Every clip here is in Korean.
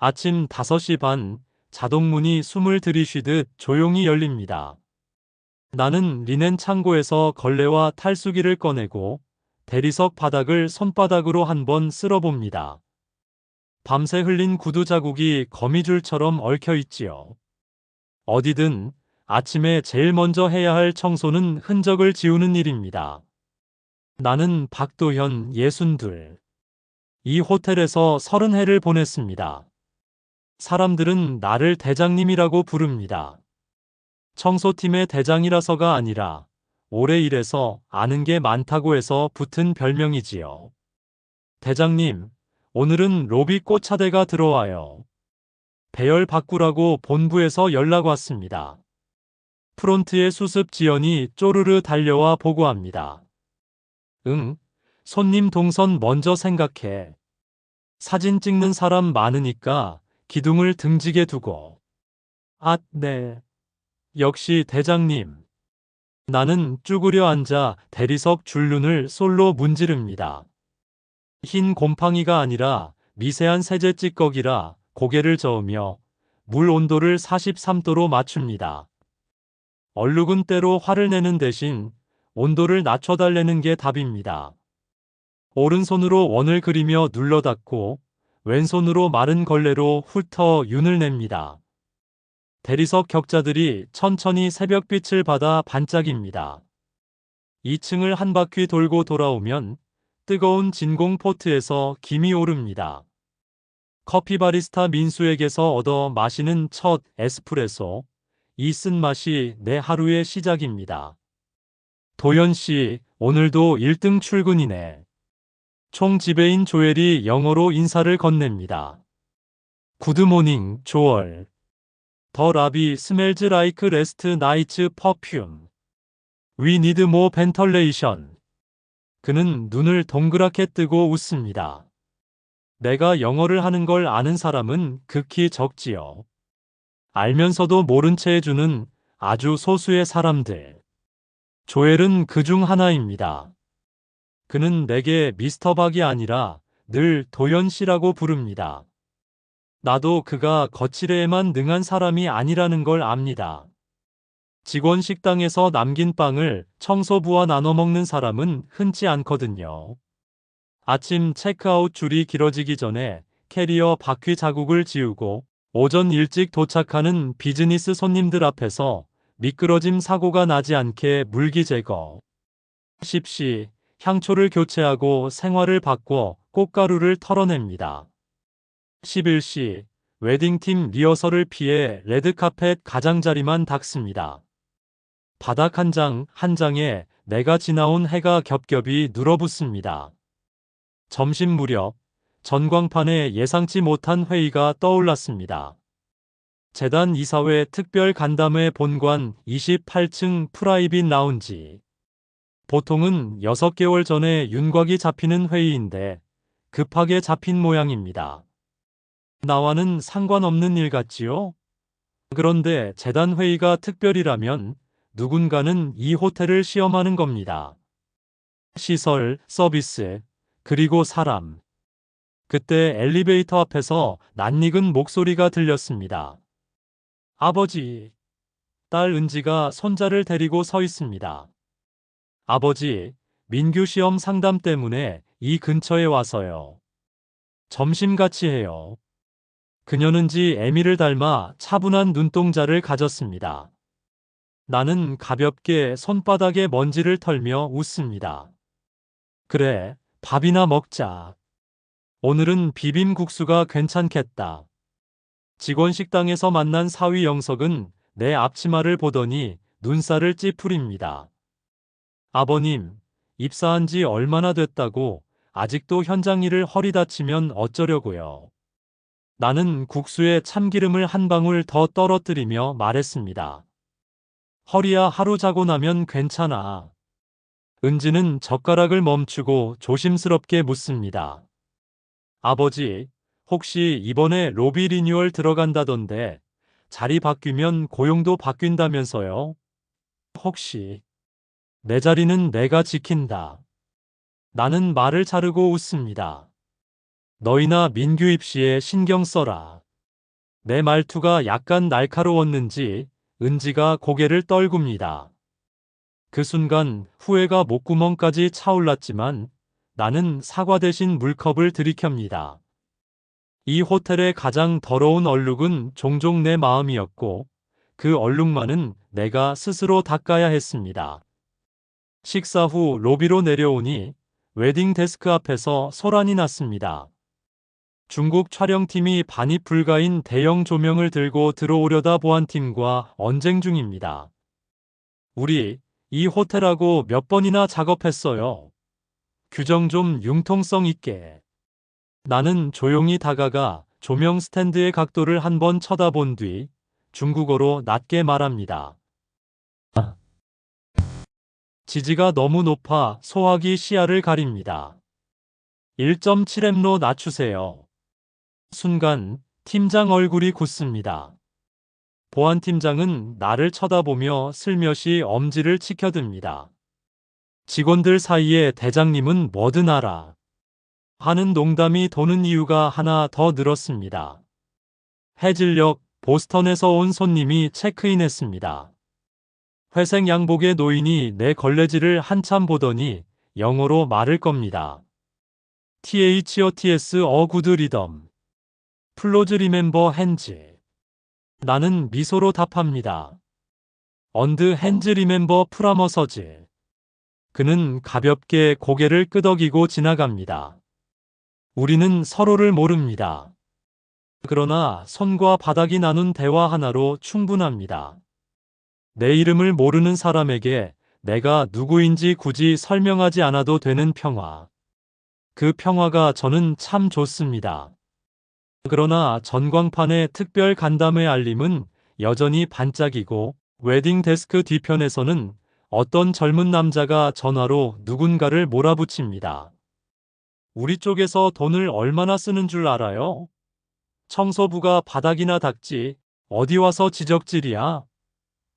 아침 5시 반, 자동문이 숨을 들이쉬듯 조용히 열립니다. 나는 리넨 창고에서 걸레와 탈수기를 꺼내고 대리석 바닥을 손바닥으로 한번 쓸어봅니다. 밤새 흘린 구두 자국이 거미줄처럼 얽혀 있지요. 어디든 아침에 제일 먼저 해야 할 청소는 흔적을 지우는 일입니다. 나는 박도현 62. 이 호텔에서 30해를 보냈습니다. 사람들은 나를 대장님이라고 부릅니다. 청소팀의 대장이라서가 아니라 오래 일해서 아는 게 많다고 해서 붙은 별명이지요. 대장님, 오늘은 로비 꽃차대가 들어와요. 배열 바꾸라고 본부에서 연락 왔습니다. 프론트의 수습 지연이 쪼르르 달려와 보고합니다. 응, 손님 동선 먼저 생각해. 사진 찍는 사람 많으니까 기둥을 등지게 두고. 아, 네. 역시 대장님. 나는 쭈그려 앉아 대리석 줄눈을 솔로 문지릅니다. 흰 곰팡이가 아니라 미세한 세제 찌꺼기라 고개를 저으며 물 온도를 43도로 맞춥니다. 얼룩은 때로 화를 내는 대신 온도를 낮춰달라는 게 답입니다. 오른손으로 원을 그리며 눌러 닫고 왼손으로 마른 걸레로 훑어 윤을 냅니다. 대리석 격자들이 천천히 새벽빛을 받아 반짝입니다. 2층을 한 바퀴 돌고 돌아오면 뜨거운 진공 포트에서 김이 오릅니다. 커피 바리스타 민수에게서 얻어 마시는 첫 에스프레소. 이 쓴맛이 내 하루의 시작입니다. 도연 씨, 오늘도 1등 출근이네. 총 지배인 조엘이 영어로 인사를 건넵니다. 굿모닝, 조얼. 더 라비 스멜즈 라이크 레스트 나이츠 퍼퓸. We need more ventilation. 그는 눈을 동그랗게 뜨고 웃습니다. 내가 영어를 하는 걸 아는 사람은 극히 적지요. 알면서도 모른 채 해주는 아주 소수의 사람들. 조엘은 그 중 하나입니다. 그는 내게 미스터 박이 아니라 늘 도연 씨라고 부릅니다. 나도 그가 거칠애에만 능한 사람이 아니라는 걸 압니다. 직원 식당에서 남긴 빵을 청소부와 나눠 먹는 사람은 흔치 않거든요. 아침 체크아웃 줄이 길어지기 전에 캐리어 바퀴 자국을 지우고 오전 일찍 도착하는 비즈니스 손님들 앞에서 미끄러짐 사고가 나지 않게 물기 제거. 10시 향초를 교체하고 생화를 바꿔 꽃가루를 털어냅니다. 11시 웨딩팀 리허설을 피해 레드카펫 가장자리만 닦습니다. 바닥 한 장 한 장에 내가 지나온 해가 겹겹이 눌어붙습니다. 점심 무렵 전광판에 예상치 못한 회의가 떠올랐습니다. 재단 이사회 특별 간담회 본관 28층 프라이빗 라운지. 보통은 6개월 전에 윤곽이 잡히는 회의인데 급하게 잡힌 모양입니다. 나와는 상관없는 일 같지요? 그런데 재단 회의가 특별이라면 누군가는 이 호텔을 시험하는 겁니다. 시설, 서비스, 그리고 사람. 그때 엘리베이터 앞에서 낯익은 목소리가 들렸습니다. 아버지. 딸 은지가 손자를 데리고 서 있습니다. 아버지, 민규 시험 상담 때문에 이 근처에 와서요. 점심 같이 해요. 그녀는 에미를 닮아 차분한 눈동자를 가졌습니다. 나는 가볍게 손바닥에 먼지를 털며 웃습니다. 그래, 밥이나 먹자. 오늘은 비빔국수가 괜찮겠다. 직원 식당에서 만난 사위 영석은 내 앞치마를 보더니 눈살을 찌푸립니다. 아버님, 입사한 지 얼마나 됐다고 아직도 현장 일을 허리 다치면 어쩌려고요. 나는 국수에 참기름을 한 방울 더 떨어뜨리며 말했습니다. 허리야 하루 자고 나면 괜찮아. 은지는 젓가락을 멈추고 조심스럽게 묻습니다. 아버지, 혹시 이번에 로비 리뉴얼 들어간다던데 자리 바뀌면 고용도 바뀐다면서요? 혹시 내 자리는 내가 지킨다. 나는 말을 자르고 웃습니다. 너희나 민규 입시에 신경 써라. 내 말투가 약간 날카로웠는지 은지가 고개를 떨굽니다. 그 순간 후회가 목구멍까지 차올랐지만 나는 사과 대신 물컵을 들이켭니다. 이 호텔의 가장 더러운 얼룩은 종종 내 마음이었고 그 얼룩만은 내가 스스로 닦아야 했습니다. 식사 후 로비로 내려오니 웨딩 데스크 앞에서 소란이 났습니다. 중국 촬영팀이 반입 불가인 대형 조명을 들고 들어오려다 보안팀과 언쟁 중입니다. 우리 이 호텔하고 몇 번이나 작업했어요. 규정 좀 융통성 있게. 나는 조용히 다가가 조명 스탠드의 각도를 한번 쳐다본 뒤 중국어로 낮게 말합니다. 지지가 너무 높아 소화기 시야를 가립니다. 1.7M로 낮추세요. 순간 팀장 얼굴이 굳습니다. 보안팀장은 나를 쳐다보며 슬며시 엄지를 치켜듭니다. 직원들 사이에 대장님은 뭐든 알아 하는 농담이 도는 이유가 하나 더 늘었습니다. 해질녘 보스턴에서 온 손님이 체크인했습니다. 회색 양복의 노인이 내 걸레질을 한참 보더니 영어로 말을 겁니다. THOTS 굿 리덤. 플로즈 리멤버 핸즈. 나는 미소로 답합니다. 언드 핸즈 리멤버 프라머서즈. 그는 가볍게 고개를 끄덕이고 지나갑니다. 우리는 서로를 모릅니다. 그러나 손과 바닥이 나눈 대화 하나로 충분합니다. 내 이름을 모르는 사람에게 내가 누구인지 굳이 설명하지 않아도 되는 평화. 그 평화가 저는 참 좋습니다. 그러나 전광판의 특별 간담회 알림은 여전히 반짝이고 웨딩 데스크 뒤편에서는 어떤 젊은 남자가 전화로 누군가를 몰아붙입니다. 우리 쪽에서 돈을 얼마나 쓰는 줄 알아요? 청소부가 바닥이나 닦지 어디 와서 지적질이야?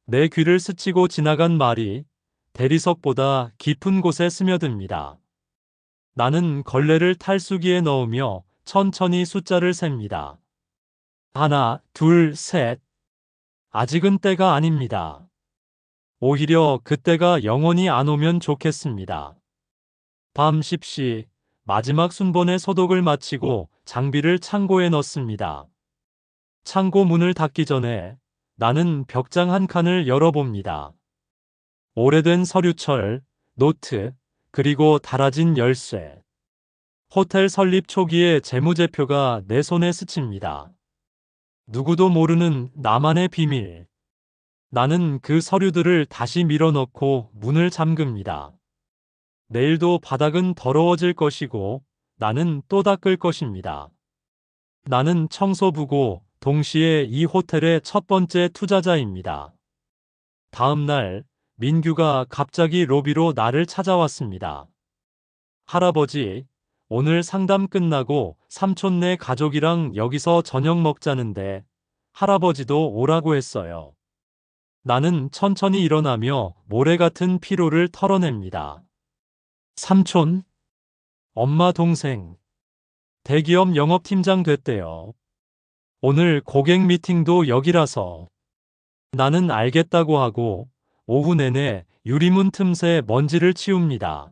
내 귀를 스치고 지나간 말이 대리석보다 깊은 곳에 스며듭니다. 나는 걸레를 탈수기에 넣으며 천천히 숫자를 셉니다. 하나, 둘, 셋. 아직은 때가 아닙니다. 오히려 그때가 영원히 안 오면 좋겠습니다. 밤 10시 마지막 순번의 소독을 마치고 장비를 창고에 넣습니다. 창고 문을 닫기 전에 나는 벽장 한 칸을 열어봅니다. 오래된 서류철, 노트, 그리고 닳아진 열쇠. 호텔 설립 초기의 재무제표가 내 손에 스칩니다. 누구도 모르는 나만의 비밀. 나는 그 서류들을 다시 밀어넣고 문을 잠급니다. 내일도 바닥은 더러워질 것이고 나는 또 닦을 것입니다. 나는 청소부고 동시에 이 호텔의 첫 번째 투자자입니다. 다음 날 민규가 갑자기 로비로 나를 찾아왔습니다. 할아버지, 오늘 상담 끝나고 삼촌네 가족이랑 여기서 저녁 먹자는데 할아버지도 오라고 했어요. 나는 천천히 일어나며 모래 같은 피로를 털어냅니다. 삼촌? 엄마 동생. 대기업 영업팀장 됐대요. 오늘 고객 미팅도 여기라서. 나는 알겠다고 하고 오후 내내 유리문 틈새 먼지를 치웁니다.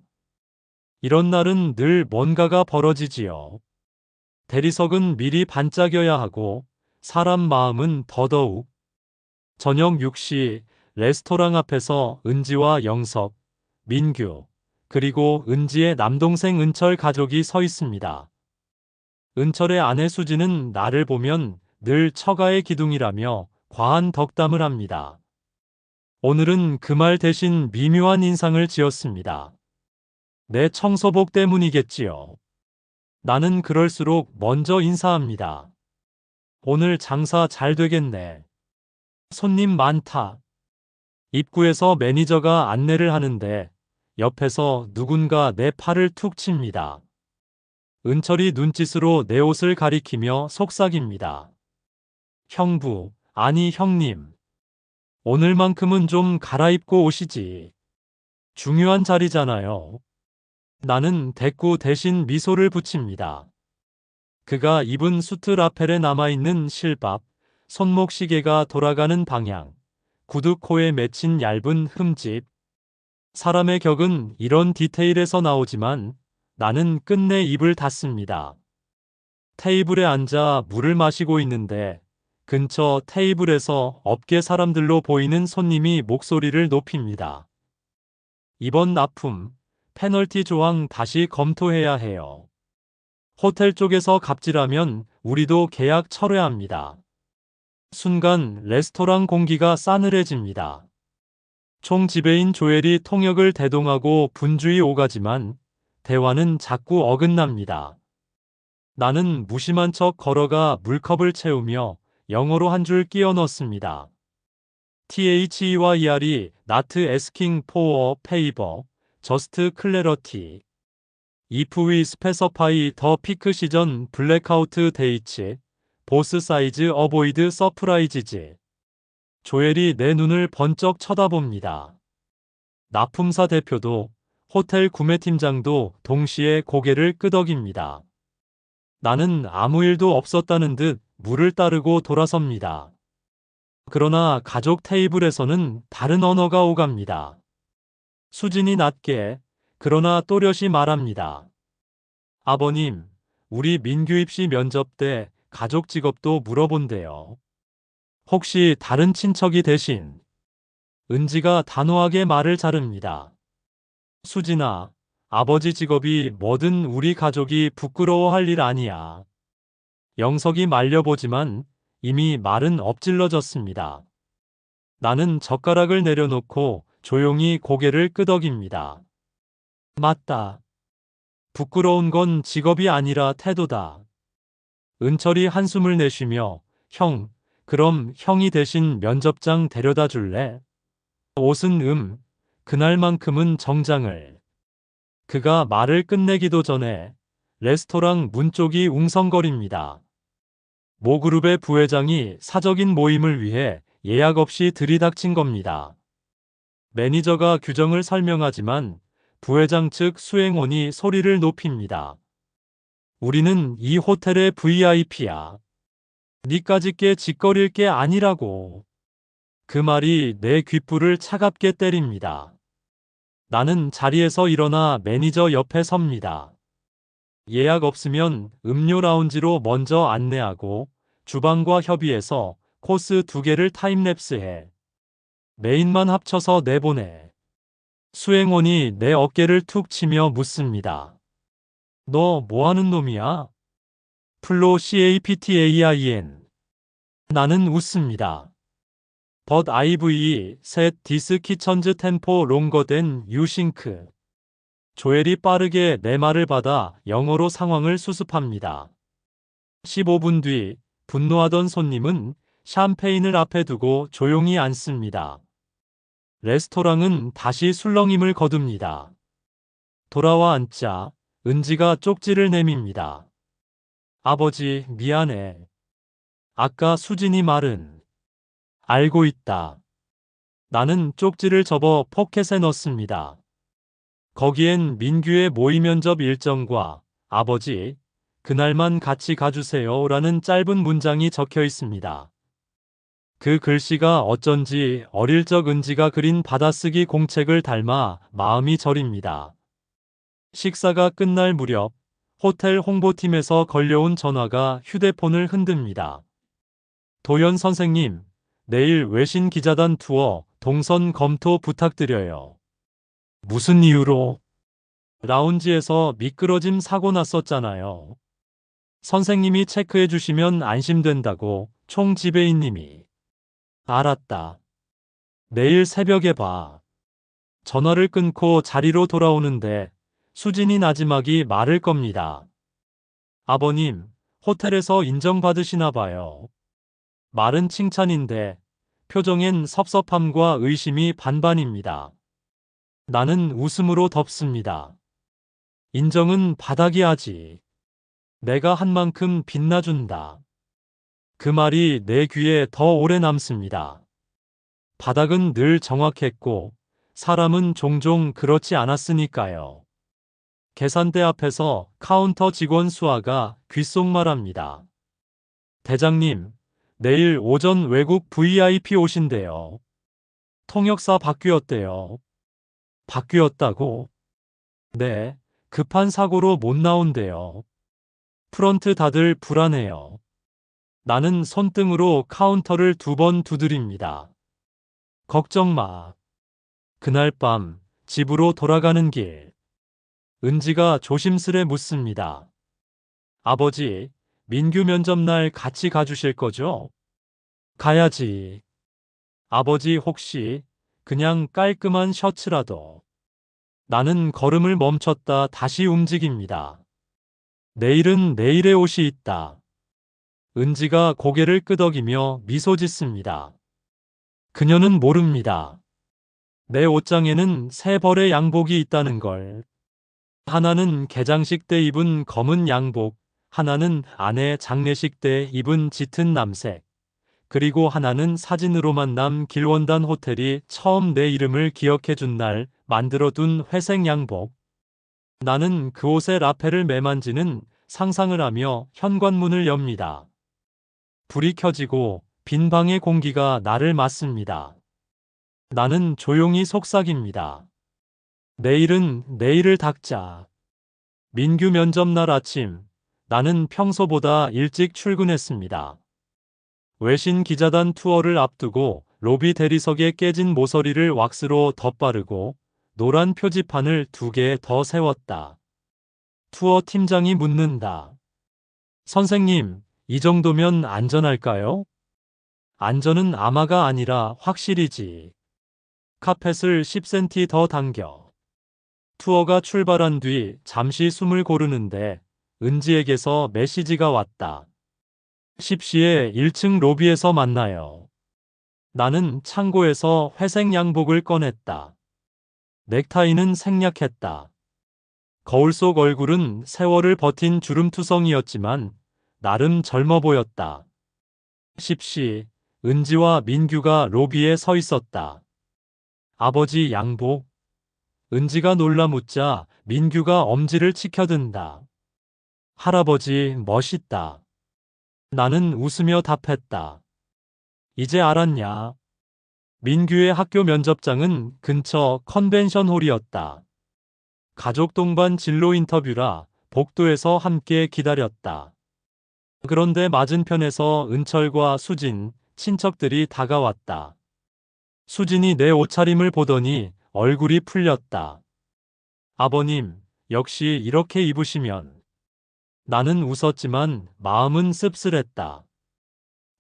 이런 날은 늘 뭔가가 벌어지지요. 대리석은 미리 반짝여야 하고 사람 마음은 더더욱. 저녁 6시 레스토랑 앞에서 은지와 영석, 민규, 그리고 은지의 남동생 은철 가족이 서 있습니다. 은철의 아내 수지는 나를 보면 늘 처가의 기둥이라며 과한 덕담을 합니다. 오늘은 그 말 대신 미묘한 인상을 지었습니다. 내 청소복 때문이겠지요. 나는 그럴수록 먼저 인사합니다. 오늘 장사 잘 되겠네. 손님 많다. 입구에서 매니저가 안내를 하는데 옆에서 누군가 내 팔을 툭 칩니다. 은철이 눈짓으로 내 옷을 가리키며 속삭입니다. 형부, 아니 형님. 오늘만큼은 좀 갈아입고 오시지. 중요한 자리잖아요. 나는 대꾸 대신 미소를 붙입니다. 그가 입은 수트 라펠에 남아있는 실밥, 손목 시계가 돌아가는 방향, 구두 코에 맺힌 얇은 흠집. 사람의 격은 이런 디테일에서 나오지만 나는 끝내 입을 닫습니다. 테이블에 앉아 물을 마시고 있는데 근처 테이블에서 업계 사람들로 보이는 손님이 목소리를 높입니다. 이번 납품, 페널티 조항 다시 검토해야 해요. 호텔 쪽에서 갑질하면 우리도 계약 철회합니다. 순간 레스토랑 공기가 싸늘해집니다. 총 지배인 조엘이 통역을 대동하고 분주히 오가지만 대화는 자꾸 어긋납니다. 나는 무심한 척 걸어가 물컵을 채우며 영어로 한 줄 끼워 넣습니다. THE와 ER이 not asking for a favor, just clarity. If we specify the peak season blackout dates, both sides avoid surprises. 조엘이 내 눈을 번쩍 쳐다봅니다. 납품사 대표도 호텔 구매팀장도 동시에 고개를 끄덕입니다. 나는 아무 일도 없었다는 듯 물을 따르고 돌아섭니다. 그러나 가족 테이블에서는 다른 언어가 오갑니다. 수진이 낮게 그러나 또렷이 말합니다. 아버님, 우리 민규 입시 면접 때 가족 직업도 물어본대요. 혹시 다른 친척이 대신? 은지가 단호하게 말을 자릅니다. 수진아, 아버지 직업이 뭐든 우리 가족이 부끄러워할 일 아니야. 영석이 말려보지만 이미 말은 엎질러졌습니다. 나는 젓가락을 내려놓고 조용히 고개를 끄덕입니다. 맞다. 부끄러운 건 직업이 아니라 태도다. 은철이 한숨을 내쉬며 형, 그럼 형이 대신 면접장 데려다 줄래? 옷은 그날만큼은 정장을. 그가 말을 끝내기도 전에 레스토랑 문 쪽이 웅성거립니다. 모 그룹의 부회장이 사적인 모임을 위해 예약 없이 들이닥친 겁니다. 매니저가 규정을 설명하지만 부회장 측 수행원이 소리를 높입니다. 우리는 이 호텔의 VIP야. 니까짓 게 짓거릴 게 아니라고. 그 말이 내 귓불을 차갑게 때립니다. 나는 자리에서 일어나 매니저 옆에 섭니다. 예약 없으면 음료 라운지로 먼저 안내하고 주방과 협의해서 코스 2개를 타임랩스해. 메인만 합쳐서 내보내. 수행원이 내 어깨를 툭 치며 묻습니다. 너 뭐하는 놈이야? 플로 CAPTAIN. 나는 웃습니다. But I've set this kitchen's tempo longer than you think. 조엘이 빠르게 내 말을 받아 영어로 상황을 수습합니다. 15분 뒤 분노하던 손님은 샴페인을 앞에 두고 조용히 앉습니다. 레스토랑은 다시 술렁임을 거둡니다. 돌아와 앉자 은지가 쪽지를 내밉니다. 아버지, 미안해. 아까 수진이 말은 알고 있다. 나는 쪽지를 접어 포켓에 넣습니다. 거기엔 민규의 모의 면접 일정과 아버지, 그날만 같이 가주세요 라는 짧은 문장이 적혀 있습니다. 그 글씨가 어쩐지 어릴 적 은지가 그린 받아쓰기 공책을 닮아 마음이 저립니다. 식사가 끝날 무렵 호텔 홍보팀에서 걸려온 전화가 휴대폰을 흔듭니다. 도연 선생님, 내일 외신 기자단 투어 동선 검토 부탁드려요. 무슨 이유로? 라운지에서 미끄러짐 사고 났었잖아요. 선생님이 체크해 주시면 안심된다고 총 지배인님이. 알았다. 내일 새벽에 봐. 전화를 끊고 자리로 돌아오는데 수진이 나지막이 말을 겁니다. 아버님, 호텔에서 인정받으시나 봐요. 말은 칭찬인데 표정엔 섭섭함과 의심이 반반입니다. 나는 웃음으로 덮습니다. 인정은 바닥이 하지. 내가 한 만큼 빛나준다. 그 말이 내 귀에 더 오래 남습니다. 바닥은 늘 정확했고 사람은 종종 그렇지 않았으니까요. 계산대 앞에서 카운터 직원 수아가 귓속말합니다. 대장님, 내일 오전 외국 VIP 오신대요. 통역사 바뀌었대요. 바뀌었다고? 네, 급한 사고로 못 나온대요. 프런트 다들 불안해요. 나는 손등으로 카운터를 2번 두드립니다. 걱정 마. 그날 밤 집으로 돌아가는 길, 은지가 조심스레 묻습니다. 아버지, 민규 면접날 같이 가주실 거죠? 가야지. 아버지 혹시 그냥 깔끔한 셔츠라도. 나는 걸음을 멈췄다 다시 움직입니다. 내일은 내일의 옷이 있다. 은지가 고개를 끄덕이며 미소 짓습니다. 그녀는 모릅니다. 내 옷장에는 3벌의 양복이 있다는 걸. 하나는 개장식 때 입은 검은 양복, 하나는 아내 장례식 때 입은 짙은 남색, 그리고 하나는 사진으로만 남 길원단 호텔이 처음 내 이름을 기억해 준 날 만들어둔 회색 양복. 나는 그 옷의 라펠을 매만지는 상상을 하며 현관문을 엽니다. 불이 켜지고 빈 방의 공기가 나를 맞습니다. 나는 조용히 속삭입니다. 내일은 내일을 닦자. 민규 면접날 아침, 나는 평소보다 일찍 출근했습니다. 외신 기자단 투어를 앞두고 로비 대리석에 깨진 모서리를 왁스로 덧바르고 노란 표지판을 2개 더 세웠다. 투어 팀장이 묻는다. 선생님, 이 정도면 안전할까요? 안전은 아마가 아니라 확실이지. 카펫을 10cm 더 당겨. 투어가 출발한 뒤 잠시 숨을 고르는데 은지에게서 메시지가 왔다. 10시에 1층 로비에서 만나요. 나는 창고에서 회색 양복을 꺼냈다. 넥타이는 생략했다. 거울 속 얼굴은 세월을 버틴 주름투성이었지만 나름 젊어 보였다. 10시, 은지와 민규가 로비에 서 있었다. 아버지 양복? 은지가 놀라 묻자 민규가 엄지를 치켜든다. 할아버지 멋있다. 나는 웃으며 답했다. 이제 알았냐? 민규의 학교 면접장은 근처 컨벤션홀이었다. 가족 동반 진로 인터뷰라 복도에서 함께 기다렸다. 그런데 맞은편에서 은철과 수진, 친척들이 다가왔다. 수진이 내 옷차림을 보더니 얼굴이 풀렸다. 아버님, 역시 이렇게 입으시면. 나는 웃었지만 마음은 씁쓸했다.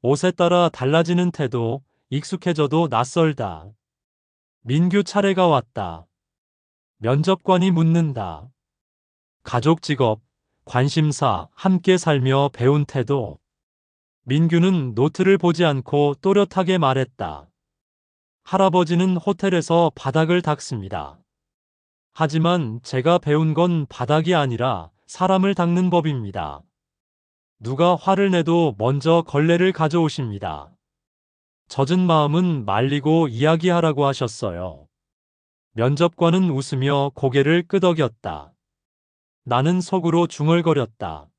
옷에 따라 달라지는 태도, 익숙해져도 낯설다. 민규 차례가 왔다. 면접관이 묻는다. 가족 직업, 관심사, 함께 살며 배운 태도. 민규는 노트를 보지 않고 또렷하게 말했다. 할아버지는 호텔에서 바닥을 닦습니다. 하지만 제가 배운 건 바닥이 아니라 사람을 닦는 법입니다. 누가 화를 내도 먼저 걸레를 가져오십니다. 젖은 마음은 말리고 이야기하라고 하셨어요. 면접관은 웃으며 고개를 끄덕였다. 나는 속으로 중얼거렸다.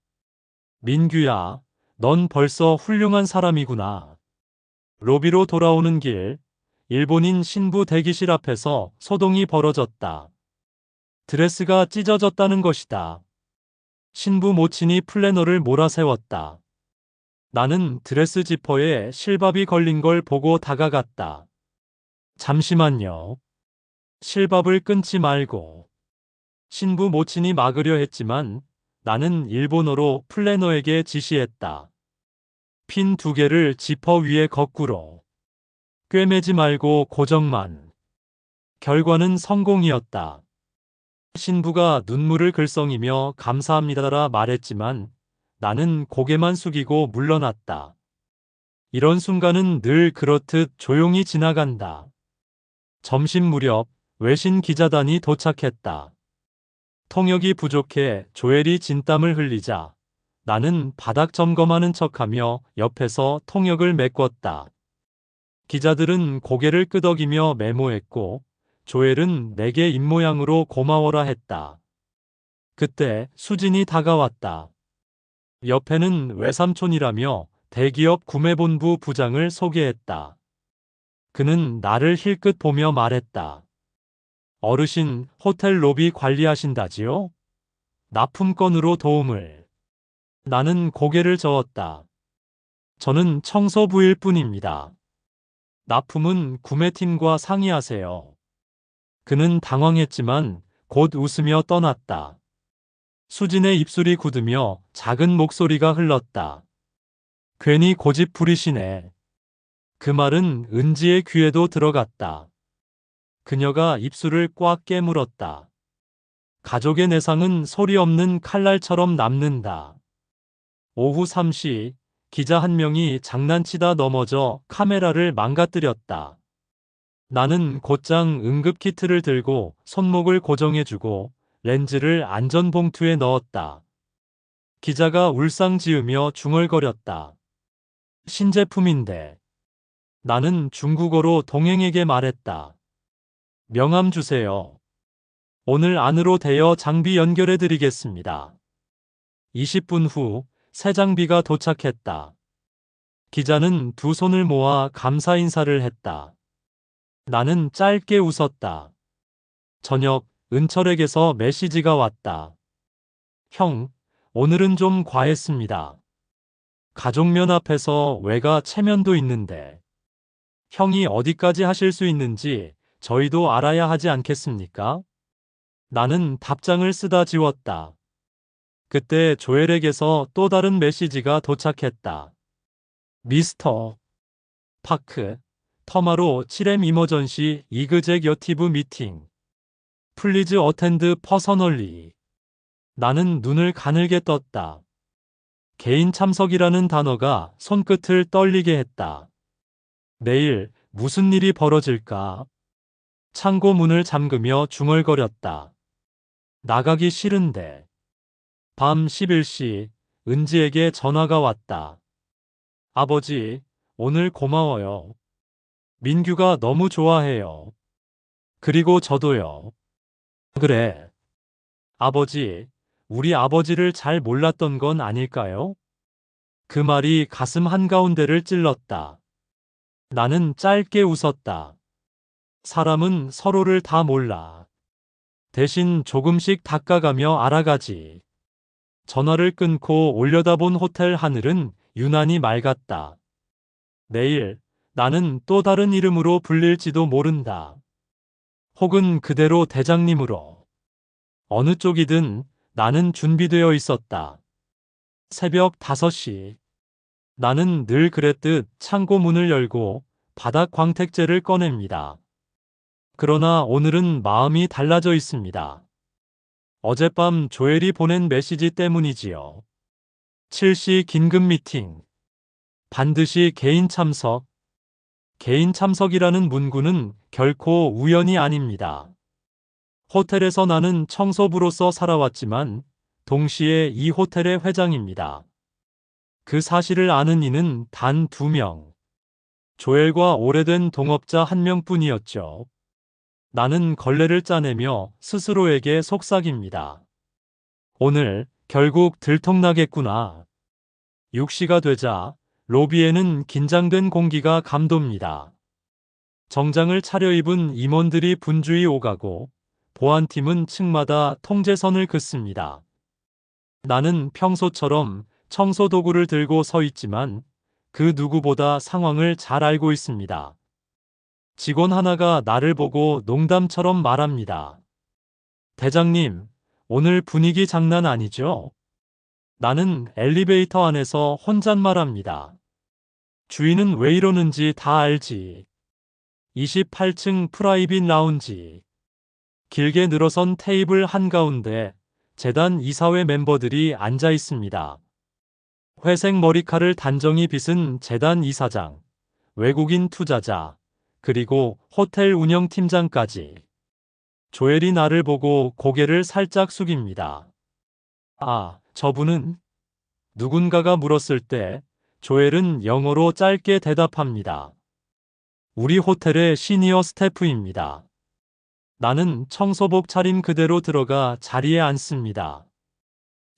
민규야, 넌 벌써 훌륭한 사람이구나. 로비로 돌아오는 길, 일본인 신부 대기실 앞에서 소동이 벌어졌다. 드레스가 찢어졌다는 것이다. 신부 모친이 플래너를 몰아세웠다. 나는 드레스 지퍼에 실밥이 걸린 걸 보고 다가갔다. 잠시만요. 실밥을 끊지 말고. 신부 모친이 막으려 했지만 나는 일본어로 플래너에게 지시했다. 핀 2개를 지퍼 위에 거꾸로. 꿰매지 말고 고정만. 결과는 성공이었다. 신부가 눈물을 글썽이며 감사합니다라 말했지만 나는 고개만 숙이고 물러났다. 이런 순간은 늘 그렇듯 조용히 지나간다. 점심 무렵 외신 기자단이 도착했다. 통역이 부족해 조엘이 진땀을 흘리자 나는 바닥 점검하는 척하며 옆에서 통역을 메꿨다. 기자들은 고개를 끄덕이며 메모했고 조엘은 내게 입모양으로 고마워라 했다. 그때 수진이 다가왔다. 옆에는 외삼촌이라며 대기업 구매본부 부장을 소개했다. 그는 나를 힐끗 보며 말했다. 어르신, 호텔 로비 관리하신다지요? 납품건으로 도움을. 나는 고개를 저었다. 저는 청소부일 뿐입니다. 납품은 구매팀과 상의하세요. 그는 당황했지만 곧 웃으며 떠났다. 수진의 입술이 굳으며 작은 목소리가 흘렀다. 괜히 고집 부리시네. 그 말은 은지의 귀에도 들어갔다. 그녀가 입술을 꽉 깨물었다. 가족의 내상은 소리 없는 칼날처럼 남는다. 오후 3시, 기자 한 명이 장난치다 넘어져 카메라를 망가뜨렸다. 나는 곧장 응급키트를 들고 손목을 고정해주고 렌즈를 안전봉투에 넣었다. 기자가 울상지으며 중얼거렸다. 신제품인데. 나는 중국어로 동행에게 말했다. 명함 주세요. 오늘 안으로 대여 장비 연결해 드리겠습니다. 20분 후 새 장비가 도착했다. 기자는 두 손을 모아 감사 인사를 했다. 나는 짧게 웃었다. 저녁, 은철에게서 메시지가 왔다. 형, 오늘은 좀 과했습니다. 가족면 앞에서 외가 체면도 있는데. 형이 어디까지 하실 수 있는지 저희도 알아야 하지 않겠습니까? 나는 답장을 쓰다 지웠다. 그때 조엘에게서 또 다른 메시지가 도착했다. 미스터 파크, 터마로 7M 이머전시 이그제겨티브 미팅. 플리즈 어텐드 퍼서널리. 나는 눈을 가늘게 떴다. 개인 참석이라는 단어가 손끝을 떨리게 했다. 내일 무슨 일이 벌어질까? 창고 문을 잠그며 중얼거렸다. 나가기 싫은데. 밤 11시, 은지에게 전화가 왔다. 아버지, 오늘 고마워요. 민규가 너무 좋아해요. 그리고 저도요. 그래. 아버지, 우리 아버지를 잘 몰랐던 건 아닐까요? 그 말이 가슴 한가운데를 찔렀다. 나는 짧게 웃었다. 사람은 서로를 다 몰라. 대신 조금씩 닦아가며 알아가지. 전화를 끊고 올려다본 호텔 하늘은 유난히 맑았다. 내일 나는 또 다른 이름으로 불릴지도 모른다. 혹은 그대로 대장님으로. 어느 쪽이든 나는 준비되어 있었다. 새벽 5시. 나는 늘 그랬듯 창고 문을 열고 바닥 광택제를 꺼냅니다. 그러나 오늘은 마음이 달라져 있습니다. 어젯밤 조엘이 보낸 메시지 때문이지요. 7시 긴급 미팅. 반드시 개인 참석. 개인 참석이라는 문구는 결코 우연이 아닙니다. 호텔에서 나는 청소부로서 살아왔지만 동시에 이 호텔의 회장입니다. 그 사실을 아는 이는 단 2명. 조엘과 오래된 동업자 1명뿐이었죠. 나는 걸레를 짜내며 스스로에게 속삭입니다. 오늘 결국 들통나겠구나. 6시가 되자 로비에는 긴장된 공기가 감돕니다. 정장을 차려입은 임원들이 분주히 오가고 보안팀은 층마다 통제선을 긋습니다. 나는 평소처럼 청소도구를 들고 서 있지만 그 누구보다 상황을 잘 알고 있습니다. 직원 하나가 나를 보고 농담처럼 말합니다. 대장님, 오늘 분위기 장난 아니죠? 나는 엘리베이터 안에서 혼잣말합니다. 주인은 왜 이러는지 다 알지. 28층 프라이빗 라운지. 길게 늘어선 테이블 한가운데 재단 이사회 멤버들이 앉아 있습니다. 회색 머리칼을 단정히 빗은 재단 이사장, 외국인 투자자, 그리고 호텔 운영팀장까지. 조엘이 나를 보고 고개를 살짝 숙입니다. 아, 저분은? 누군가가 물었을 때 조엘은 영어로 짧게 대답합니다. 우리 호텔의 시니어 스태프입니다. 나는 청소복 차림 그대로 들어가 자리에 앉습니다.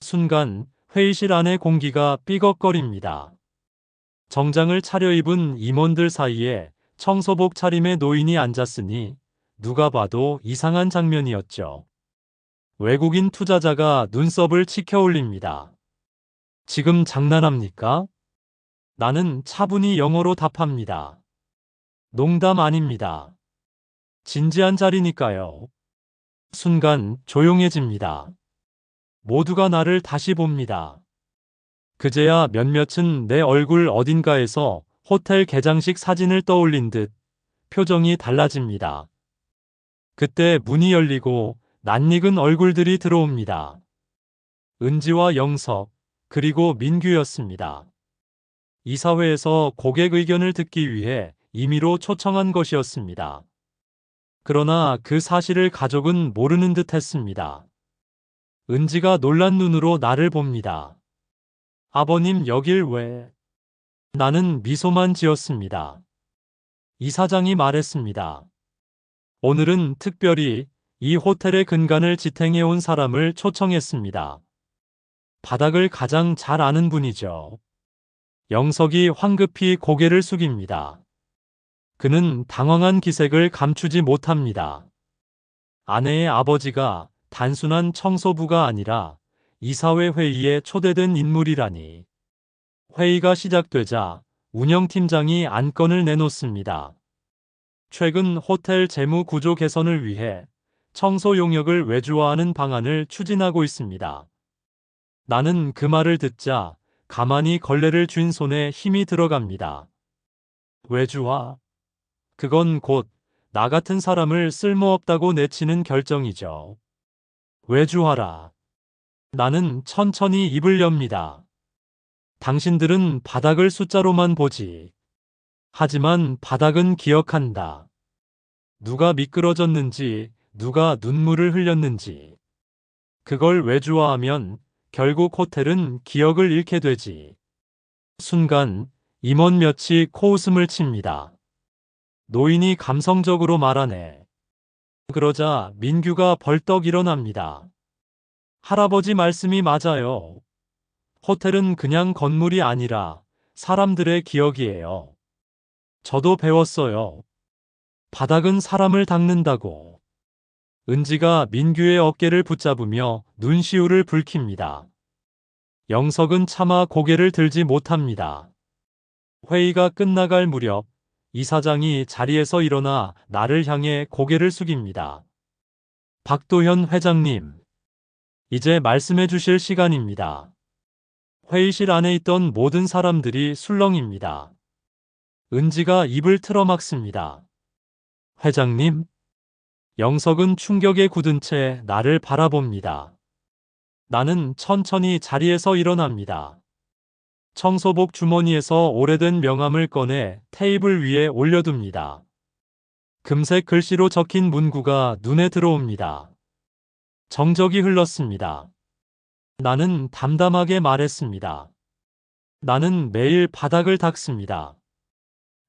순간 회의실 안의 공기가 삐걱거립니다. 정장을 차려입은 임원들 사이에 청소복 차림의 노인이 앉았으니 누가 봐도 이상한 장면이었죠. 외국인 투자자가 눈썹을 치켜 올립니다. 지금 장난합니까? 나는 차분히 영어로 답합니다. 농담 아닙니다. 진지한 자리니까요. 순간 조용해집니다. 모두가 나를 다시 봅니다. 그제야 몇몇은 내 얼굴 어딘가에서 호텔 개장식 사진을 떠올린 듯 표정이 달라집니다. 그때 문이 열리고 낯익은 얼굴들이 들어옵니다. 은지와 영석, 그리고 민규였습니다. 이사회에서 고객 의견을 듣기 위해 임의로 초청한 것이었습니다. 그러나 그 사실을 가족은 모르는 듯 했습니다. 은지가 놀란 눈으로 나를 봅니다. 아버님 여길 왜? 나는 미소만 지었습니다. 이사장이 말했습니다. 오늘은 특별히 이 호텔의 근간을 지탱해온 사람을 초청했습니다. 바닥을 가장 잘 아는 분이죠. 영석이 황급히 고개를 숙입니다. 그는 당황한 기색을 감추지 못합니다. 아내의 아버지가 단순한 청소부가 아니라 이사회 회의에 초대된 인물이라니. 회의가 시작되자 운영팀장이 안건을 내놓습니다. 최근 호텔 재무 구조 개선을 위해 청소 용역을 외주화하는 방안을 추진하고 있습니다. 나는 그 말을 듣자 가만히 걸레를 쥔 손에 힘이 들어갑니다. 외주화? 그건 곧 나 같은 사람을 쓸모없다고 내치는 결정이죠. 외주화라. 나는 천천히 입을 엽니다. 당신들은 바닥을 숫자로만 보지. 하지만 바닥은 기억한다. 누가 미끄러졌는지, 누가 눈물을 흘렸는지. 그걸 외주화하면 결국 호텔은 기억을 잃게 되지. 순간 임원 몇이 코웃음을 칩니다. 노인이 감성적으로 말하네. 그러자 민규가 벌떡 일어납니다. 할아버지 말씀이 맞아요. 호텔은 그냥 건물이 아니라 사람들의 기억이에요. 저도 배웠어요. 바닥은 사람을 닦는다고. 은지가 민규의 어깨를 붙잡으며 눈시울을 붉힙니다. 영석은 차마 고개를 들지 못합니다. 회의가 끝나갈 무렵 이사장이 자리에서 일어나 나를 향해 고개를 숙입니다. 박도현 회장님, 이제 말씀해 주실 시간입니다. 회의실 안에 있던 모든 사람들이 술렁입니다. 은지가 입을 틀어막습니다. 회장님? 영석은 충격에 굳은 채 나를 바라봅니다. 나는 천천히 자리에서 일어납니다. 청소복 주머니에서 오래된 명함을 꺼내 테이블 위에 올려둡니다. 금색 글씨로 적힌 문구가 눈에 들어옵니다. 정적이 흘렀습니다. 나는 담담하게 말했습니다. 나는 매일 바닥을 닦습니다.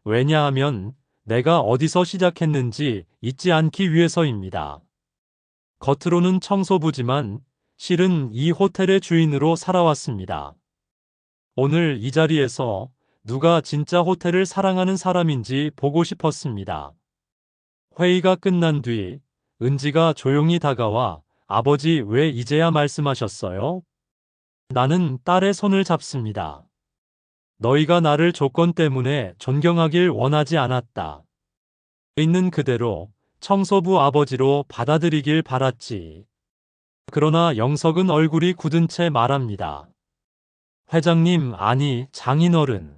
왜냐하면 내가 어디서 시작했는지 잊지 않기 위해서입니다. 겉으로는 청소부지만 실은 이 호텔의 주인으로 살아왔습니다. 오늘 이 자리에서 누가 진짜 호텔을 사랑하는 사람인지 보고 싶었습니다. 회의가 끝난 뒤 은지가 조용히 다가와 아버지 왜 이제야 말씀하셨어요? 나는 딸의 손을 잡습니다. 너희가 나를 조건 때문에 존경하길 원하지 않았다. 있는 그대로 청소부 아버지로 받아들이길 바랐지. 그러나 영석은 얼굴이 굳은 채 말합니다. 회장님, 아니, 장인어른.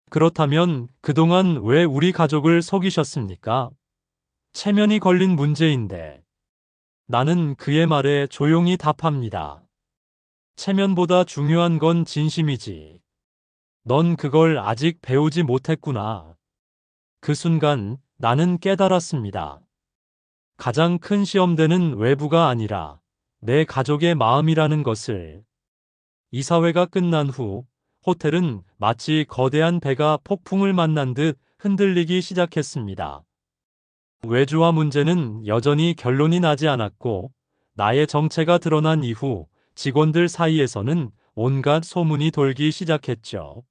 그렇다면 그동안 왜 우리 가족을 속이셨습니까? 체면이 걸린 문제인데. 나는 그의 말에 조용히 답합니다. 체면보다 중요한 건 진심이지. 넌 그걸 아직 배우지 못했구나. 그 순간 나는 깨달았습니다. 가장 큰 시험대는 외부가 아니라 내 가족의 마음이라는 것을. 이사회가 끝난 후 호텔은 마치 거대한 배가 폭풍을 만난 듯 흔들리기 시작했습니다. 외주화 문제는 여전히 결론이 나지 않았고 나의 정체가 드러난 이후 직원들 사이에서는 온갖 소문이 돌기 시작했죠.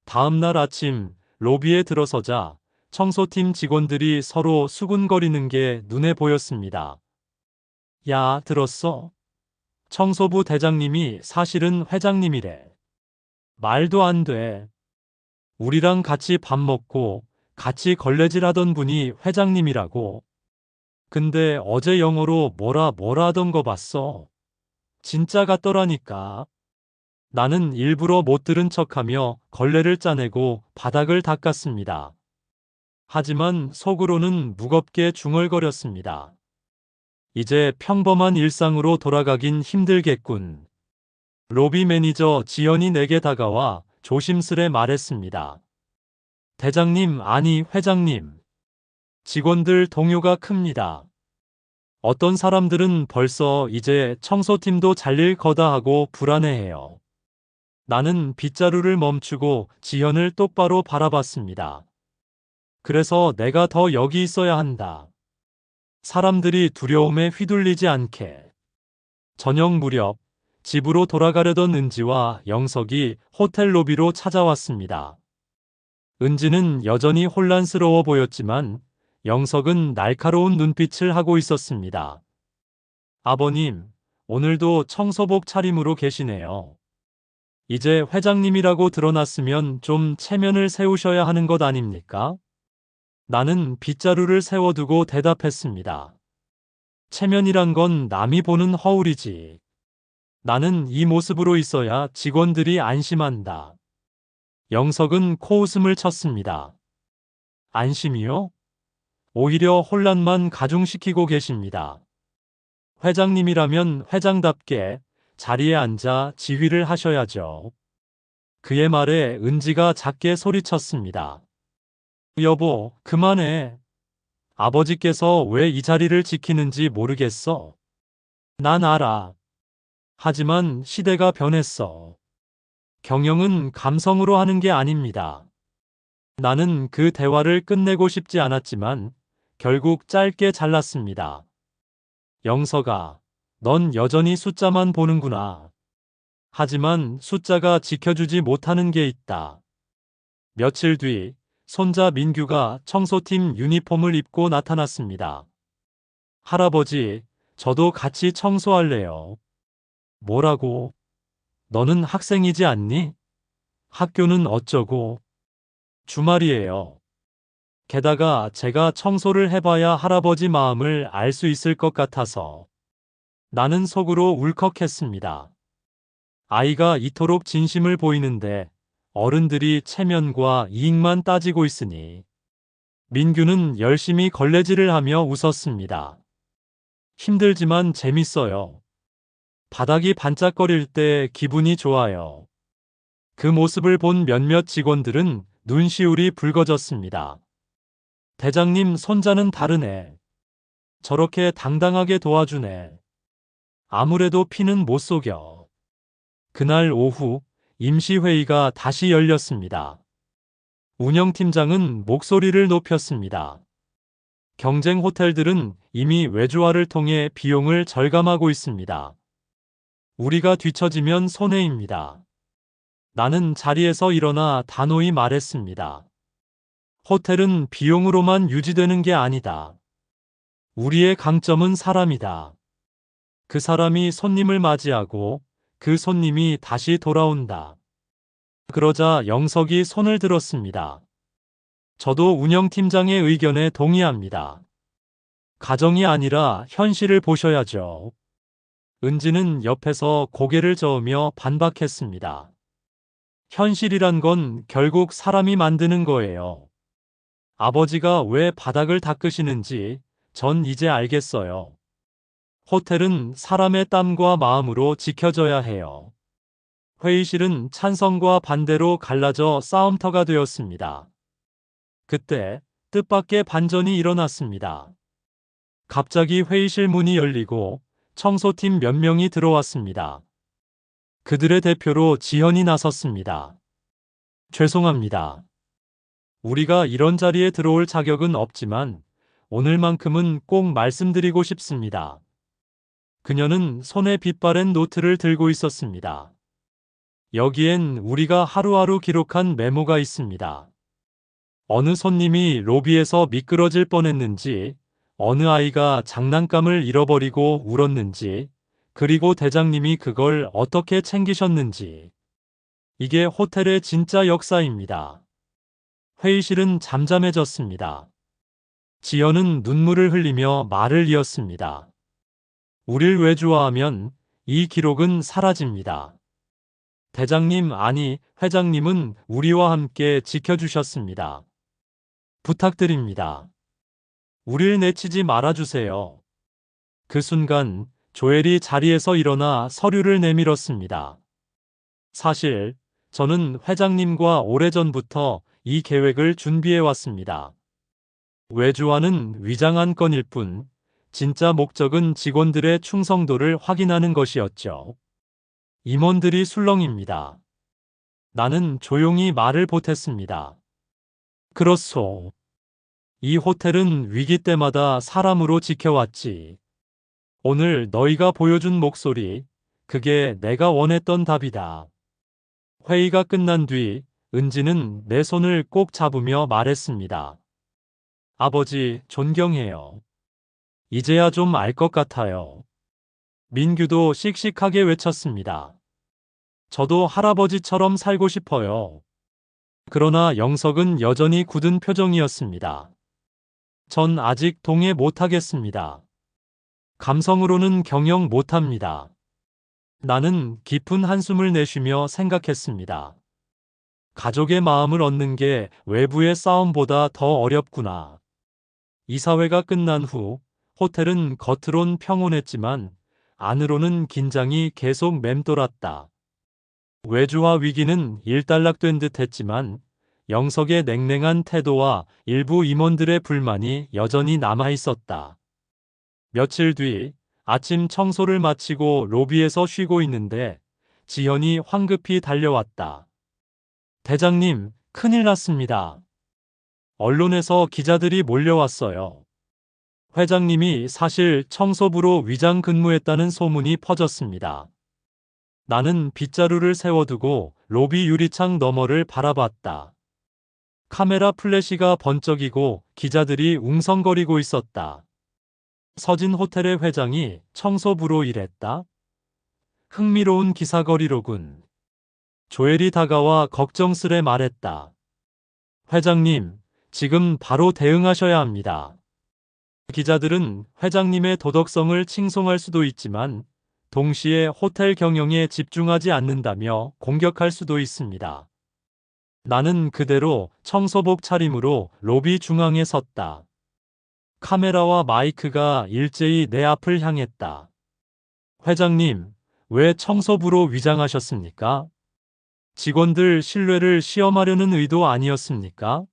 다음 날 아침 로비에 들어서자 청소팀 직원들이 서로 수군거리는 게 눈에 보였습니다. 야, 들었어? 청소부 대장님이 사실은 회장님이래. 말도 안 돼. 우리랑 같이 밥 먹고 같이 걸레질 하던 분이 회장님이라고. 근데 어제 영어로 뭐라 하던 거 봤어. 진짜 같더라니까. 나는 일부러 못 들은 척하며 걸레를 짜내고 바닥을 닦았습니다. 하지만 속으로는 무겁게 중얼거렸습니다. 이제 평범한 일상으로 돌아가긴 힘들겠군. 로비 매니저 지연이 내게 다가와 조심스레 말했습니다. 대장님, 아니 회장님. 직원들 동요가 큽니다. 어떤 사람들은 벌써 이제 청소팀도 잘릴 거다 하고 불안해해요. 나는 빗자루를 멈추고 지연을 똑바로 바라봤습니다. 그래서 내가 더 여기 있어야 한다. 사람들이 두려움에 휘둘리지 않게. 저녁 무렵 집으로 돌아가려던 은지와 영석이 호텔 로비로 찾아왔습니다. 은지는 여전히 혼란스러워 보였지만 영석은 날카로운 눈빛을 하고 있었습니다. 아버님, 오늘도 청소복 차림으로 계시네요. 이제 회장님이라고 드러났으면 좀 체면을 세우셔야 하는 것 아닙니까? 나는 빗자루를 세워두고 대답했습니다. 체면이란 건 남이 보는 허울이지. 나는 이 모습으로 있어야 직원들이 안심한다. 영석은 코웃음을 쳤습니다. 안심이요? 오히려 혼란만 가중시키고 계십니다. 회장님이라면 회장답게 자리에 앉아 지휘를 하셔야죠. 그의 말에 은지가 작게 소리쳤습니다. 여보, 그만해. 아버지께서 왜 이 자리를 지키는지 모르겠어. 난 알아. 하지만 시대가 변했어. 경영은 감성으로 하는 게 아닙니다. 나는 그 대화를 끝내고 싶지 않았지만 결국 짧게 잘랐습니다. 영석아, 넌 여전히 숫자만 보는구나. 하지만 숫자가 지켜주지 못하는 게 있다. 며칠 뒤 손자 민규가 청소팀 유니폼을 입고 나타났습니다. 할아버지, 저도 같이 청소할래요. 뭐라고? 너는 학생이지 않니? 학교는 어쩌고? 주말이에요. 게다가 제가 청소를 해봐야 할아버지 마음을 알 수 있을 것 같아서. 나는 속으로 울컥했습니다. 아이가 이토록 진심을 보이는데 어른들이 체면과 이익만 따지고 있으니. 민규는 열심히 걸레질을 하며 웃었습니다. 힘들지만 재밌어요. 바닥이 반짝거릴 때 기분이 좋아요. 그 모습을 본 몇몇 직원들은 눈시울이 붉어졌습니다. 대장님 손자는 다르네. 저렇게 당당하게 도와주네. 아무래도 피는 못 속여. 그날 오후 임시회의가 다시 열렸습니다. 운영팀장은 목소리를 높였습니다. 경쟁 호텔들은 이미 외주화를 통해 비용을 절감하고 있습니다. 우리가 뒤처지면 손해입니다. 나는 자리에서 일어나 단호히 말했습니다. 호텔은 비용으로만 유지되는 게 아니다. 우리의 강점은 사람이다. 그 사람이 손님을 맞이하고 그 손님이 다시 돌아온다. 그러자 영석이 손을 들었습니다. 저도 운영팀장의 의견에 동의합니다. 가정이 아니라 현실을 보셔야죠. 은지는 옆에서 고개를 저으며 반박했습니다. 현실이란 건 결국 사람이 만드는 거예요. 아버지가 왜 바닥을 닦으시는지 전 이제 알겠어요. 호텔은 사람의 땀과 마음으로 지켜져야 해요. 회의실은 찬성과 반대로 갈라져 싸움터가 되었습니다. 그때 뜻밖의 반전이 일어났습니다. 갑자기 회의실 문이 열리고 청소팀 몇 명이 들어왔습니다. 그들의 대표로 지현이 나섰습니다. 죄송합니다. 우리가 이런 자리에 들어올 자격은 없지만 오늘만큼은 꼭 말씀드리고 싶습니다. 그녀는 손에 빛바랜 노트를 들고 있었습니다. 여기엔 우리가 하루하루 기록한 메모가 있습니다. 어느 손님이 로비에서 미끄러질 뻔했는지, 어느 아이가 장난감을 잃어버리고 울었는지, 그리고 대장님이 그걸 어떻게 챙기셨는지. 이게 호텔의 진짜 역사입니다. 회의실은 잠잠해졌습니다. 지연은 눈물을 흘리며 말을 이었습니다. 우릴 외주화하면 이 기록은 사라집니다. 대장님, 아니, 회장님은 우리와 함께 지켜주셨습니다. 부탁드립니다. 우릴 내치지 말아주세요. 그 순간 조엘이 자리에서 일어나 서류를 내밀었습니다. 사실 저는 회장님과 오래전부터 이 계획을 준비해 왔습니다. 외주화는 위장한 건일 뿐 진짜 목적은 직원들의 충성도를 확인하는 것이었죠. 임원들이 술렁입니다. 나는 조용히 말을 보탰습니다. 그렇소. 이 호텔은 위기 때마다 사람으로 지켜왔지. 오늘 너희가 보여준 목소리, 그게 내가 원했던 답이다. 회의가 끝난 뒤 은지는 내 손을 꼭 잡으며 말했습니다. 아버지, 존경해요. 이제야 좀 알 것 같아요. 민규도 씩씩하게 외쳤습니다. 저도 할아버지처럼 살고 싶어요. 그러나 영석은 여전히 굳은 표정이었습니다. 전 아직 동의 못하겠습니다. 감성으로는 경영 못합니다. 나는 깊은 한숨을 내쉬며 생각했습니다. 가족의 마음을 얻는 게 외부의 싸움보다 더 어렵구나. 이사회가 끝난 후 호텔은 겉으론 평온했지만 안으로는 긴장이 계속 맴돌았다. 외주화 위기는 일단락된 듯 했지만 영석의 냉랭한 태도와 일부 임원들의 불만이 여전히 남아 있었다. 며칠 뒤 아침 청소를 마치고 로비에서 쉬고 있는데 지현이 황급히 달려왔다. 대장님, 큰일 났습니다. 언론에서 기자들이 몰려왔어요. 회장님이 사실 청소부로 위장 근무했다는 소문이 퍼졌습니다. 나는 빗자루를 세워두고 로비 유리창 너머를 바라봤다. 카메라 플래시가 번쩍이고 기자들이 웅성거리고 있었다. 서진 호텔의 회장이 청소부로 일했다? 흥미로운 기사거리로군. 조엘이 다가와 걱정스레 말했다. 회장님, 지금 바로 대응하셔야 합니다. 기자들은 회장님의 도덕성을 칭송할 수도 있지만 동시에 호텔 경영에 집중하지 않는다며 공격할 수도 있습니다. 나는 그대로 청소복 차림으로 로비 중앙에 섰다. 카메라와 마이크가 일제히 내 앞을 향했다. 회장님, 왜 청소부로 위장하셨습니까? 직원들 신뢰를 시험하려는 의도 아니었습니까?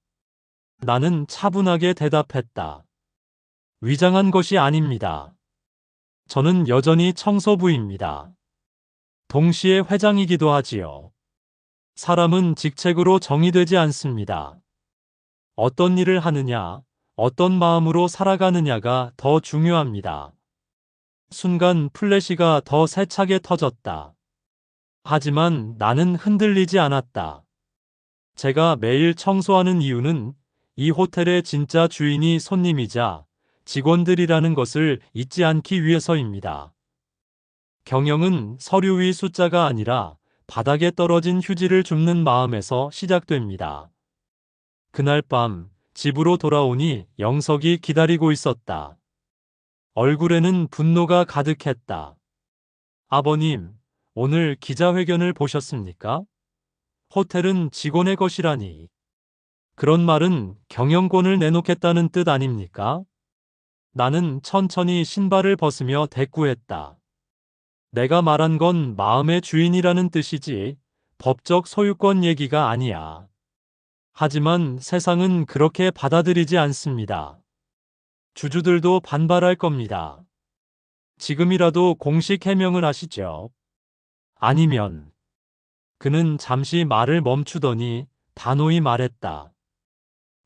나는 차분하게 대답했다. 위장한 것이 아닙니다. 저는 여전히 청소부입니다. 동시에 회장이기도 하지요. 사람은 직책으로 정의되지 않습니다. 어떤 일을 하느냐, 어떤 마음으로 살아가느냐가 더 중요합니다. 순간 플래시가 더 세차게 터졌다. 하지만 나는 흔들리지 않았다. 제가 매일 청소하는 이유는 이 호텔의 진짜 주인이 손님이자 직원들이라는 것을 잊지 않기 위해서입니다. 경영은 서류 위 숫자가 아니라 바닥에 떨어진 휴지를 줍는 마음에서 시작됩니다. 그날 밤 집으로 돌아오니 영석이 기다리고 있었다. 얼굴에는 분노가 가득했다. 아버님, 오늘 기자회견을 보셨습니까? 호텔은 직원의 것이라니. 그런 말은 경영권을 내놓겠다는 뜻 아닙니까? 나는 천천히 신발을 벗으며 대꾸했다. 내가 말한 건 마음의 주인이라는 뜻이지 법적 소유권 얘기가 아니야. 하지만 세상은 그렇게 받아들이지 않습니다. 주주들도 반발할 겁니다. 지금이라도 공식 해명을 하시죠. 아니면. 그는 잠시 말을 멈추더니 단호히 말했다.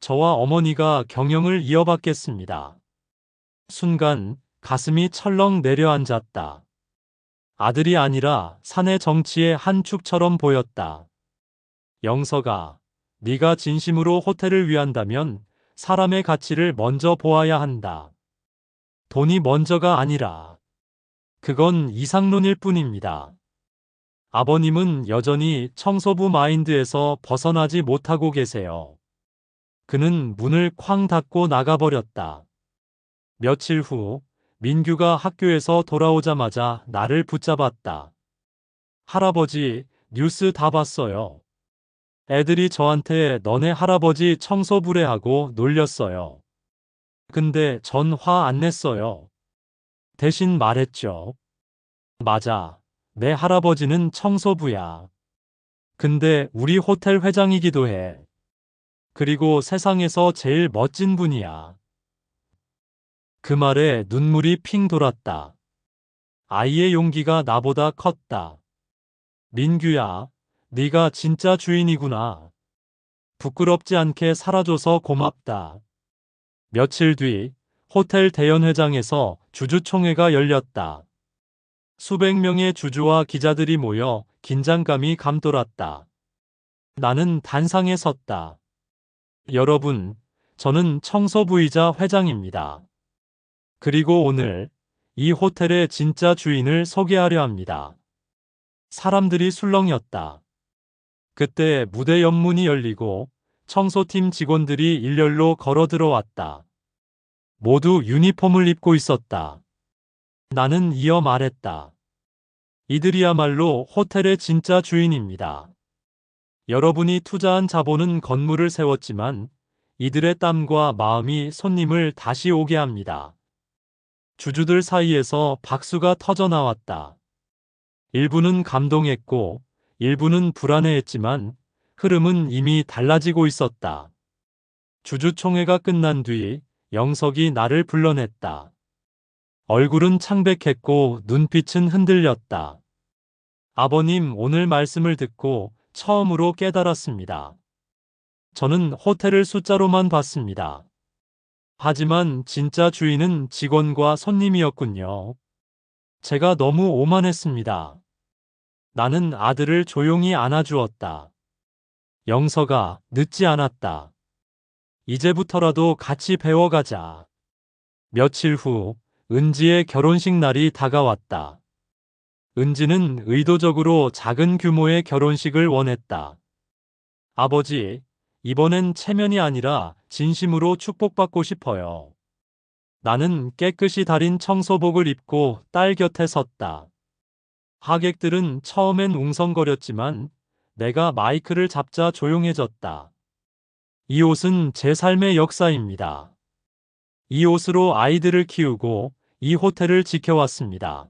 저와 어머니가 경영을 이어받겠습니다. 순간 가슴이 철렁 내려앉았다. 아들이 아니라 사내 정치의 한 축처럼 보였다. 영석아, 네가 진심으로 호텔을 위한다면 사람의 가치를 먼저 보아야 한다. 돈이 먼저가 아니라 그건 이상론일 뿐입니다. 아버님은 여전히 청소부 마인드에서 벗어나지 못하고 계세요. 그는 문을 쾅 닫고 나가버렸다. 며칠 후 민규가 학교에서 돌아오자마자 나를 붙잡았다. 할아버지, 뉴스 다 봤어요. 애들이 저한테 너네 할아버지 청소부래 하고 놀렸어요. 근데 전 화 안 냈어요. 대신 말했죠. 맞아. 내 할아버지는 청소부야. 근데 우리 호텔 회장이기도 해. 그리고 세상에서 제일 멋진 분이야. 그 말에 눈물이 핑 돌았다. 아이의 용기가 나보다 컸다. 민규야, 네가 진짜 주인이구나. 부끄럽지 않게 살아줘서 고맙다. 며칠 뒤 호텔 대연회장에서 주주총회가 열렸다. 수백 명의 주주와 기자들이 모여 긴장감이 감돌았다. 나는 단상에 섰다. 여러분, 저는 청소부이자 회장입니다. 그리고 오늘 이 호텔의 진짜 주인을 소개하려 합니다. 사람들이 술렁였다. 그때 무대 옆문이 열리고 청소팀 직원들이 일렬로 걸어 들어왔다. 모두 유니폼을 입고 있었다. 나는 이어 말했다. 이들이야말로 호텔의 진짜 주인입니다. 여러분이 투자한 자본은 건물을 세웠지만 이들의 땀과 마음이 손님을 다시 오게 합니다. 주주들 사이에서 박수가 터져 나왔다. 일부는 감동했고 일부는 불안해했지만 흐름은 이미 달라지고 있었다. 주주총회가 끝난 뒤 영석이 나를 불러냈다. 얼굴은 창백했고 눈빛은 흔들렸다. 아버님, 오늘 말씀을 듣고 처음으로 깨달았습니다. 저는 호텔을 숫자로만 봤습니다. 하지만 진짜 주인은 직원과 손님이었군요. 제가 너무 오만했습니다. 나는 아들을 조용히 안아주었다. 영석아, 늦지 않았다. 이제부터라도 같이 배워가자. 며칠 후 은지의 결혼식 날이 다가왔다. 은지는 의도적으로 작은 규모의 결혼식을 원했다. 아버지, 이번엔 체면이 아니라 진심으로 축복받고 싶어요. 나는 깨끗이 다린 청소복을 입고 딸 곁에 섰다. 하객들은 처음엔 웅성거렸지만 내가 마이크를 잡자 조용해졌다. 이 옷은 제 삶의 역사입니다. 이 옷으로 아이들을 키우고 이 호텔을 지켜왔습니다.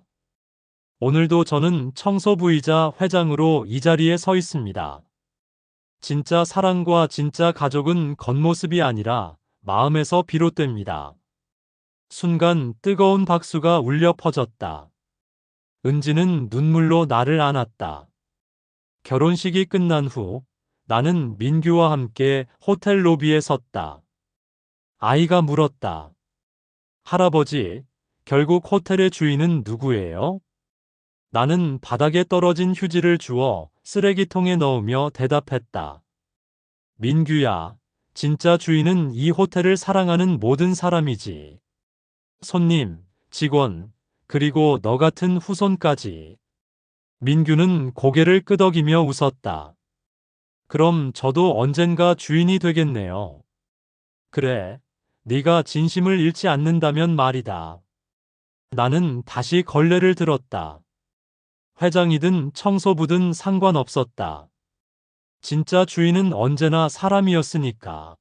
오늘도 저는 청소부이자 회장으로 이 자리에 서 있습니다. 진짜 사랑과 진짜 가족은 겉모습이 아니라 마음에서 비롯됩니다. 순간 뜨거운 박수가 울려 퍼졌다. 은지는 눈물로 나를 안았다. 결혼식이 끝난 후 나는 민규와 함께 호텔 로비에 섰다. 아이가 물었다. 할아버지, 결국 호텔의 주인은 누구예요? 나는 바닥에 떨어진 휴지를 주워 쓰레기통에 넣으며 대답했다. 민규야, 진짜 주인은 이 호텔을 사랑하는 모든 사람이지. 손님, 직원, 그리고 너 같은 후손까지. 민규는 고개를 끄덕이며 웃었다. 그럼 저도 언젠가 주인이 되겠네요. 그래, 네가 진심을 잃지 않는다면 말이다. 나는 다시 걸레를 들었다. 회장이든 청소부든 상관없었다. 진짜 주인은 언제나 사람이었으니까.